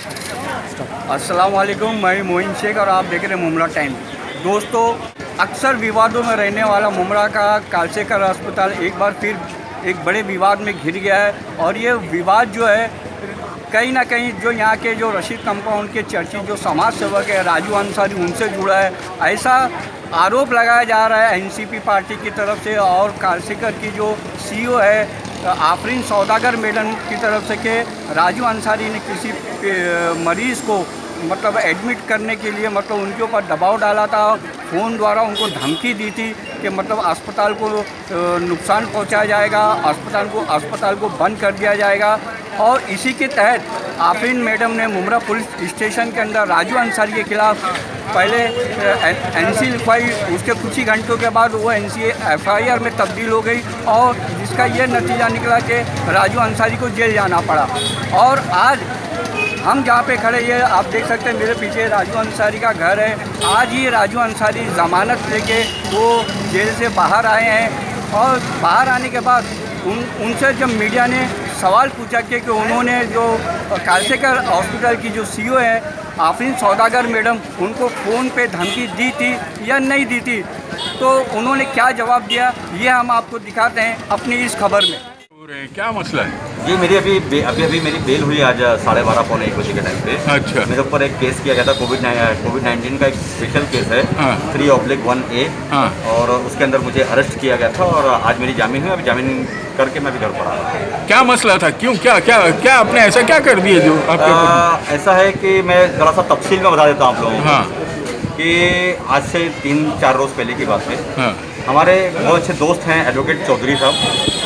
अस्सलाम वालेकुम, मैं मोइन शेख और आप देख रहे हैं मुमरा टाइम। दोस्तों, अक्सर विवादों में रहने वाला मुमरा का कालसेकर अस्पताल एक बार फिर एक बड़े विवाद में घिर गया है। और ये विवाद जो है कहीं ना कहीं जो यहाँ के जो रशीद कंपाउंड के चर्चित जो समाज सेवक है राजू अंसारी, उनसे जुड़ा है, ऐसा आरोप लगाया जा रहा है एनसीपी पार्टी की तरफ से। और कालसेकर की जो सीईओ है आफरीन सौदागर मैडम की तरफ से कि राजू अंसारी ने किसी मरीज़ को मतलब एडमिट करने के लिए मतलब उनके ऊपर दबाव डाला था, फ़ोन द्वारा उनको धमकी दी थी कि मतलब अस्पताल को नुकसान पहुंचाया जाएगा, अस्पताल को बंद कर दिया जाएगा। और इसी के तहत आफरीन मैडम ने मुमरा पुलिस स्टेशन के अंदर राजू अंसारी के खिलाफ पहले एनसी लिखवाई। उसके कुछ ही घंटों के बाद वो एनसी एफआईआर में तब्दील हो गई और जिसका ये नतीजा निकला कि राजू अंसारी को जेल जाना पड़ा। और आज हम जहाँ पे खड़े, ये आप देख सकते हैं मेरे पीछे राजू अंसारी का घर है। आज ही राजू अंसारी ज़मानत लेके वो जेल से बाहर आए हैं। और बाहर आने के बाद उनसे जब मीडिया ने सवाल पूछा कि उन्होंने जो कालसेकर हॉस्पिटल की जो सीईओ है आफरीन सौदागर मैडम, उनको फ़ोन पे धमकी दी थी या नहीं दी थी, तो उन्होंने क्या जवाब दिया, ये हम आपको दिखाते हैं अपनी इस खबर में। क्या मसला है? जी, मेरी अभी मेरी बेल हुई आज 12:30 पौने 1 बजे के टाइम पे। अच्छा। मेरे ऊपर एक केस किया गया था, कोविड-19 का एक स्पेशल केस है, 3/1A। और उसके अंदर मुझे अरेस्ट किया गया था और आज मेरी जामीन हुई। अभी जामीन करके मैं भी घर पर आ रहा हूँ। क्या मसला था? क्यों क्या आपने ऐसा क्या कर दिया जो आपके ऐसा है कि मैं ज़रा सा तफसील में बता देता हूँ आप लोगों को। हाँ। कि आज से 3-4 रोज़ पहले की बात है। हाँ। हमारे बहुत अच्छे दोस्त हैं एडवोकेट चौधरी साहब,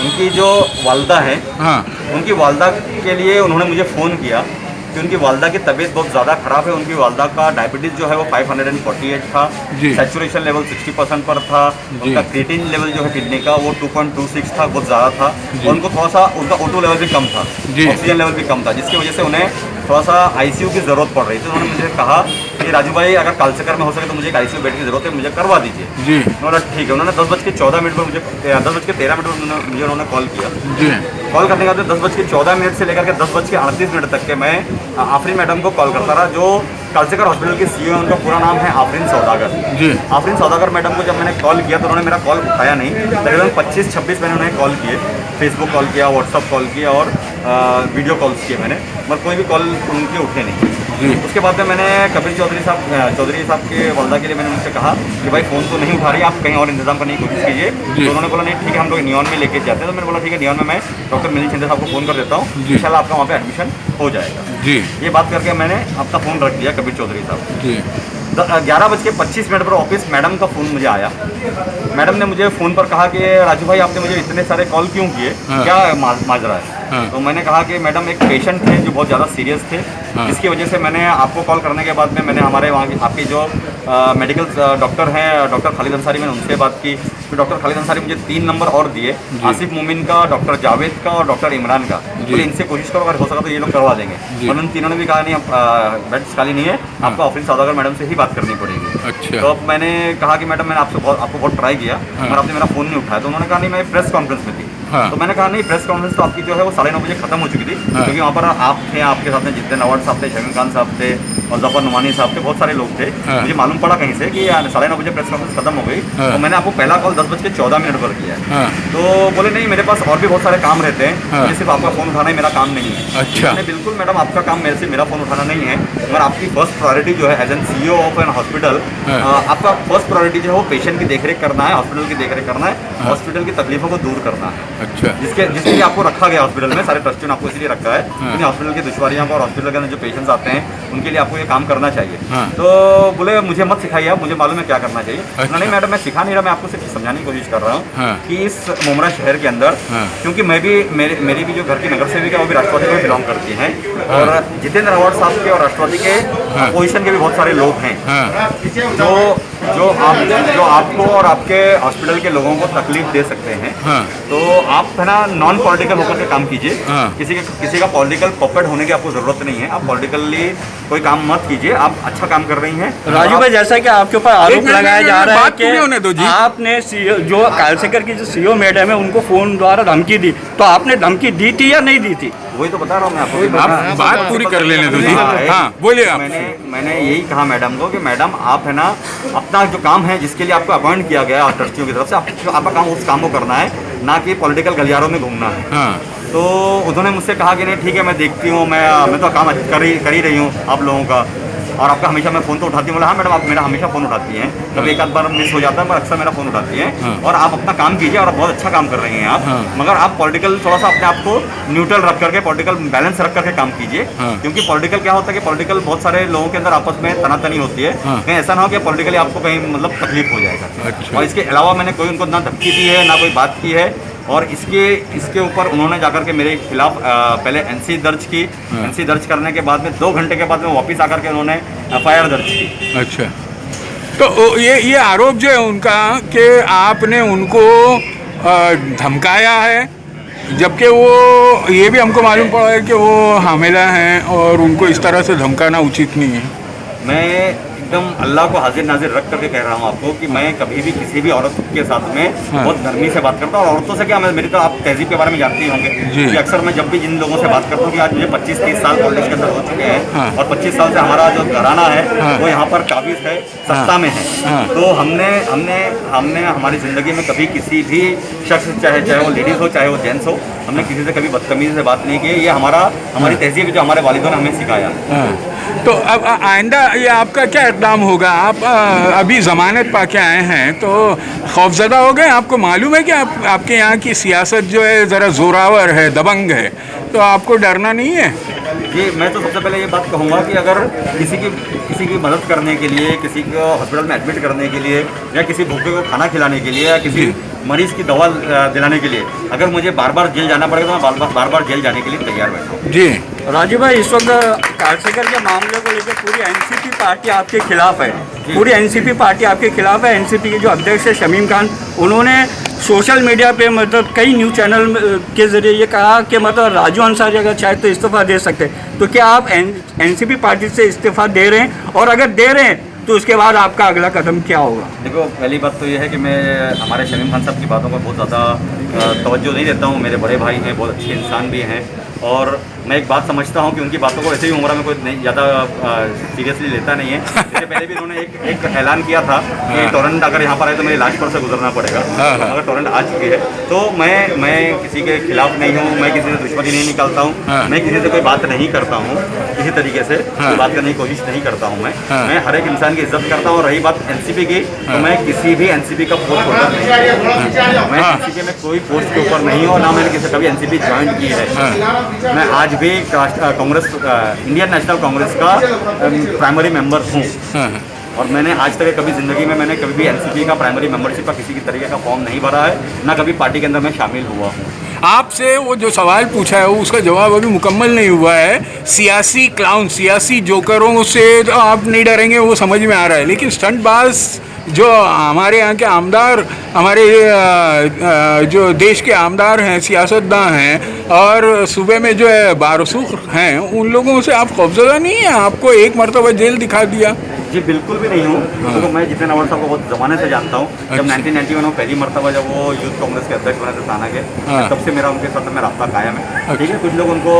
उनकी जो वालदा है, हाँ। उनकी वालदा के लिए उन्होंने मुझे फ़ोन किया कि उनकी वालदा की तबीयत बहुत ज़्यादा ख़राब है। उनकी वालदा का डायबिटीज़ जो है वो 548 था, सैचुरेशन लेवल 60% पर था। उनका क्रिएटिन लेवल जो है किडनी का वो 2.26 था, बहुत ज़्यादा था। और उनको थोड़ा सा उनका O2 लेवल भी कम था, ऑक्सीजन लेवल भी कम था, जिसकी वजह से उन्हें थोड़ा सा ICU की ज़रूरत पड़ रही थी। उन्होंने मुझे कहा कि राजू भाई, अगर कालसेकर में हो सके तो मुझे एक ICU बेड की ज़रूरत है, मुझे करवा दीजिए। जी। उन्होंने ठीक है। उन्होंने 10:14 पर मुझे 10:13 पर मुझे उन्होंने कॉल किया। जी। कॉल करने के बाद 10:14 से लेकर के 10:38 तक के मैं आफरीन मैडम को कॉल करता रहा, जो कालसेकर हॉस्पिटल की सीईओ है। उनका पूरा नाम है आफरीन सौदागर। जी। आफरीन सौदागर मैडम को जब मैंने कॉल किया तो उन्होंने मेरा कॉल उठाया नहीं। तकरीबन 25-26 मैंने उन्हें कॉल किए, फेसबुक कॉल किया, व्हाट्सअप कॉल किया और वीडियो कॉल्स किए मैंने, मगर कोई भी कॉल उनके उठे नहीं। जी। उसके बाद में मैंने कपिल चौधरी साहब के वालदा के लिए मैंने उनसे कहा कि भाई फ़ोन तो नहीं उठा रही, आप कहीं और इंतजाम करने की कोशिश कीजिए। तो उन्होंने बोला नहीं ठीक है, हम लोग नियॉन में लेके जाते हैं। तो मैंने बोला ठीक है, नियॉन में मैं डॉक्टर मिलिंद शिंदे साहब को फ़ोन कर देता हूँ, इंशाल्लाह आपका वहाँ पे एडमिशन हो जाएगा। जी। ये बात करके मैंने अपना फ़ोन रख दिया कपिल चौधरी साहब। जी। 11:25 पर ऑफिस मैडम का फ़ोन मुझे आया। मैडम ने मुझे फ़ोन पर कहा कि राजू भाई, आपने मुझे इतने सारे कॉल क्यों किए, क्या माजरा है? तो मैंने कहा कि मैडम एक पेशेंट थे जो बहुत ज़्यादा सीरियस थे, जिसकी वजह से मैंने आपको कॉल करने के बाद में मैंने हमारे वहाँ आपके जो मेडिकल डॉक्टर हैं, डॉक्टर खालिद अंसारी, मैंने उनसे बात की। तो डॉक्टर खालिद अंसारी मुझे 3 नंबर और दिए, आसिफ मोमिन का, डॉक्टर जावेद का और डॉक्टर इमरान का। बोले इनसे कोशिश करो, अगर हो सका तो ये लोग करवा देंगे। और उन तीनों ने भी कहा नहीं, बेड्स खाली नहीं है, आपको आफरीन सौदागर मैडम से ही बात करनी पड़ेगी। अच्छा। तो अब मैंने कहा कि मैडम, मैंने आपको बहुत ट्राई किया और आपने मेरा फ़ोन नहीं उठाया। तो उन्होंने कहा नहीं, मैं प्रेस कॉन्फ्रेंस में थी। तो मैंने कहा नहीं, प्रेस कॉन्फ्रेंस तो आपकी जो है वो 9:30 बजे खत्म हो चुकी थी, क्योंकि वहाँ पर आप थे, आपके साथ में जिद्दन अवार्ड साहब थे, शमीम खान साहब थे और जफर नुमानी साहब थे, बहुत सारे लोग थे। मुझे मालूम पड़ा कहीं से कि 9:30 बजे प्रेस कॉन्फ्रेंस खत्म हो गई। तो मैंने आपको पहला कॉल 10:14 पर किया है। तो बोले नहीं, मेरे पास और भी बहुत सारे काम रहते हैं, मुझे सिर्फ आपका फ़ोन उठाना ही मेरा काम नहीं है। अच्छा। मैंने बिल्कुल मैडम, आपका काम मेरा फ़ोन उठाना नहीं है, मगर आपकी फर्स्ट प्रायोरिटी जो है as an CEO of an hospital, आपका फर्स्ट प्रायोरिटी जो है वो पेशेंट की देखरेख करना है, हॉस्पिटल की देखरेख करना है, हॉस्पिटल की तकलीफों को दूर करना है। अच्छा। जिसके लिए आपको रखा गया हॉस्पिटल में, सारे ट्रस्टियों ने आपको इसलिए रखा है क्योंकि हॉस्पिटल की दुश्वारियों को और हॉस्पिटल के अंदर जो पेशेंट्स आते हैं उनके लिए आपको ये काम करना चाहिए। तो बोले मुझे मत सिखाइए, मुझे मालूम है क्या करना चाहिए। अच्छा। नहीं मैडम, मैं सिखा नहीं रहा, मैं आपको सिर्फ समझाने की कोशिश कर रहा हूँ कि इस मुमरा शहर के अंदर, क्योंकि मैं भी मेरी भी जो घर की नगर सेविका है वो भी राष्ट्रवादी को बिलोंग करती हैं, और जितेंद्र अवार्ड साहब के और राष्ट्रवादी के अपोजिशन के भी बहुत सारे लोग हैं जो आपको और आपके हॉस्पिटल के लोगों को तकलीफ दे सकते हैं। तो आप है ना नॉन पॉलिटिकल होकर के काम कीजिए। किसी का पॉलिटिकल पपेट होने की आपको जरूरत नहीं है। आप पॉलिटिकली कोई काम मत कीजिए, आप अच्छा काम कर रही हैं। राजू भाई, जैसा कि आपके ऊपर आरोप लगाया जा रहा है कि आपने जो कालसेकर की जो सीईओ मैडम है उनको फ़ोन द्वारा धमकी दी, तो आपने धमकी दी थी या नहीं दी थी? वही तो बता रहा हूँ मैं आपको कि आप बात पूरी कर लेने दो जी। हाँ, हाँ बोलिए आप। मैंने यही कहा मैडम को कि मैडम आप है ना अपना जो काम है जिसके लिए आपको अपॉइंट किया गया है ट्रस्टियों की तरफ से आपका काम उस काम को करना है, ना कि पॉलिटिकल गलियारों में घूमना है। हाँ तो उन्होंने मुझसे कहा कि नहीं ठीक है मैं देखती हूँ, मैं तो काम कर ही रही हूँ आप लोगों का, और आपका हमेशा मैं फ़ोन तो उठाती हूँ। बोला हाँ मैडम आप मेरा हमेशा फ़ोन उठाती हैं, कभी एक आध बार मिस हो जाता है पर अक्सर मेरा फ़ोन उठाती हैं, और आप अपना काम कीजिए और बहुत अच्छा काम कर रही हैं आप, मगर आप पॉलिटिकल थोड़ा सा अपने आप को न्यूट्रल रख करके पॉलिटिकल बैलेंस रख करके काम कीजिए, क्योंकि पॉलिटिकल क्या होता है कि पॉलिटिकल बहुत सारे लोगों के अंदर आपस में तनातनी होती है, कहीं ऐसा ना हो कि पॉलिटिकली आपको कहीं मतलब तकलीफ हो जाएगा। और इसके अलावा मैंने कोई उनको ना धमकी दी है ना कोई बात की है, और इसके ऊपर उन्होंने जाकर के मेरे खिलाफ पहले एनसी दर्ज की, एनसी दर्ज करने के बाद में 2 घंटे के बाद में वापस आकर के उन्होंने एफआईआर दर्ज की। अच्छा, तो ये आरोप जो है उनका कि आपने उनको धमकाया है, जबकि वो ये भी हमको मालूम पड़ा है कि वो हामिला हैं और उनको इस तरह से धमकाना उचित नहीं है। मैं एकदम अल्लाह को हाजिर नाजिर रख करके कह रहा हूँ आपको कि मैं कभी भी किसी भी औरत के साथ में बहुत नरमी से बात करता हूँ। और औरतों से क्या, मेरी तो आप तहजीब के बारे में जानते ही होंगे कि अक्सर मैं जब भी जिन लोगों से बात करता हूँ कि आज मुझे 25-30 साल पॉलिटिक्स के अंदर हो चुके हैं, और 25 साल से हमारा जो घराना है वो यहाँ पर काबिज है, सत्ता में है, तो हमने हमारी ज़िंदगी में कभी किसी भी शख्स, चाहे वो लेडीज़ हो चाहे वो जेंट्स हो, हमने किसी से कभी बदतमीजी से बात नहीं की। ये हमारी तहजीब जो हमारे वालिदों ने हमें सिखाया। तो अब आइंदा ये आपका क्या इक़दाम होगा? आप अभी ज़मानत पा के आए हैं तो खौफज़दा हो गए? आपको मालूम है कि आपके यहाँ की सियासत जो है ज़रा ज़ोरावर है, दबंग है, तो आपको डरना नहीं है? जी, मैं तो सबसे पहले ये बात कहूँगा कि अगर किसी की मदद करने के लिए, किसी को हॉस्पिटल में एडमिट करने के लिए, या किसी भूखे को खाना खिलाने के लिए, या किसी मरीज़ की दवा दिलाने के लिए अगर मुझे बार बार जेल जाना पड़ेगा तो मैं बार बार जेल जाने के लिए तैयार बैठा हूँ। जी राजू भाई, इस वक्त कालसेकर के मामले को लेकर पूरी एनसीपी पार्टी आपके खिलाफ है, पूरी एनसीपी पार्टी आपके खिलाफ है। एनसीपी के जो अध्यक्ष है शमीम खान, उन्होंने सोशल मीडिया पे मतलब कई न्यूज़ चैनल के ज़रिए ये कहा कि मतलब राजू अंसारी अगर चाहे तो इस्तीफ़ा दे सकते हैं। तो क्या आप एनसीपी पार्टी से इस्तीफ़ा दे रहे हैं, और अगर दे रहे हैं तो उसके बाद आपका अगला कदम क्या होगा? देखो, पहली बात तो ये है कि मैं हमारे शमीम खान साहब की बातों को बहुत ज़्यादा तवज्जो नहीं देता हूँ। मेरे बड़े भाई हैं, बहुत अच्छे इंसान भी हैं, और मैं एक बात समझता हूँ कि उनकी बातों को ऐसे ही उम्र में कोई नहीं ज़्यादा सीरियसली लेता नहीं है। इससे पहले भी उन्होंने एक ऐलान किया था कि टोरेंट अगर यहाँ पर आए तो मेरी लाश पर से गुजरना पड़ेगा। अगर टोरेंट आ चुकी है तो मैं किसी के खिलाफ नहीं हूँ, मैं किसी से दुश्मनी नहीं निकालता हूँ, मैं किसी से कोई बात नहीं करता हूँ, किसी तरीके से कोई बात करने की कोशिश नहीं करता हूँ। मैं हर एक इंसान की इज्जत करता हूँ। और रही बात एनसीपी की, तो मैं किसी भी एनसीपी का पोस्ट होल्डर नहीं हूँ, मैं एनसीपी में कोई पोस्ट के ऊपर नहीं हूँ, और ना मैंने किसी कभी एनसीपी ज्वाइन की है। मैं आज भी कांग्रेस, इंडियन नेशनल कांग्रेस का प्राइमरी मेंबर हूँ, और मैंने आज तक कभी ज़िंदगी में मैंने कभी भी एनसीपी का प्राइमरी मेंबरशिप का किसी भी तरीके का फॉर्म नहीं भरा है, ना कभी पार्टी के अंदर मैं शामिल हुआ हूँ। आपसे वो जो सवाल पूछा है उसका जवाब अभी मुकम्मल नहीं हुआ है। सियासी क्लाउन, सियासी जोकरों से तो आप नहीं डरेंगे, वो समझ में आ रहा है, लेकिन स्टंटबाज जो हमारे यहाँ के आमदार, हमारे जो देश के आमदार हैं, सियासतदान हैं, और सूबे में जो है बारसूख हैं, उन लोगों से आप खौफज़दा नहीं है? आपको एक मरतबा जेल दिखा दिया। जी बिल्कुल भी नहीं हूँ, क्योंकि मैं जितेंद्र अवार्ड साहब को बहुत ज़माने से जानता हूँ। जब 1991 में पहली मरतबा जब वो यूथ कांग्रेस के अध्यक्ष बने थे थाना के, तब से मेरा उनके साथ में रास्ता कायम है। ठीक है, कुछ लोग उनको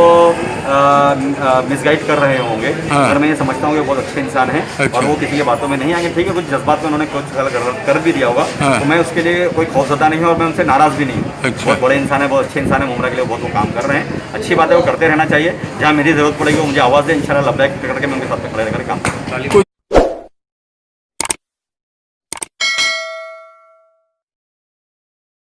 मिसगाइड कर रहे होंगे, पर मैं ये समझता हूँ कि बहुत अच्छे इंसान हैं, और वो किसी की बातों में नहीं आएंगे। ठीक है, कुछ जज्बात में उन्होंने कुछ कर भी दिया होगा, तो मैं उसके लिए कोई खौफज़दा नहीं हूँ, और मैं उनसे नाराज़ भी नहीं हूँ। बहुत बड़े इंसान है, बहुत अच्छे इंसान है, मुमरा के लिए बहुत वो काम कर रहे हैं। अच्छी बात है, वो करते रहना चाहिए। जहाँ मेरी ज़रूरत पड़ेगी वो मुझे आवाज़ दें, इंशाल्लाह लब्बैक करके मैं उनके साथ में खड़े रहकर काम करूँ।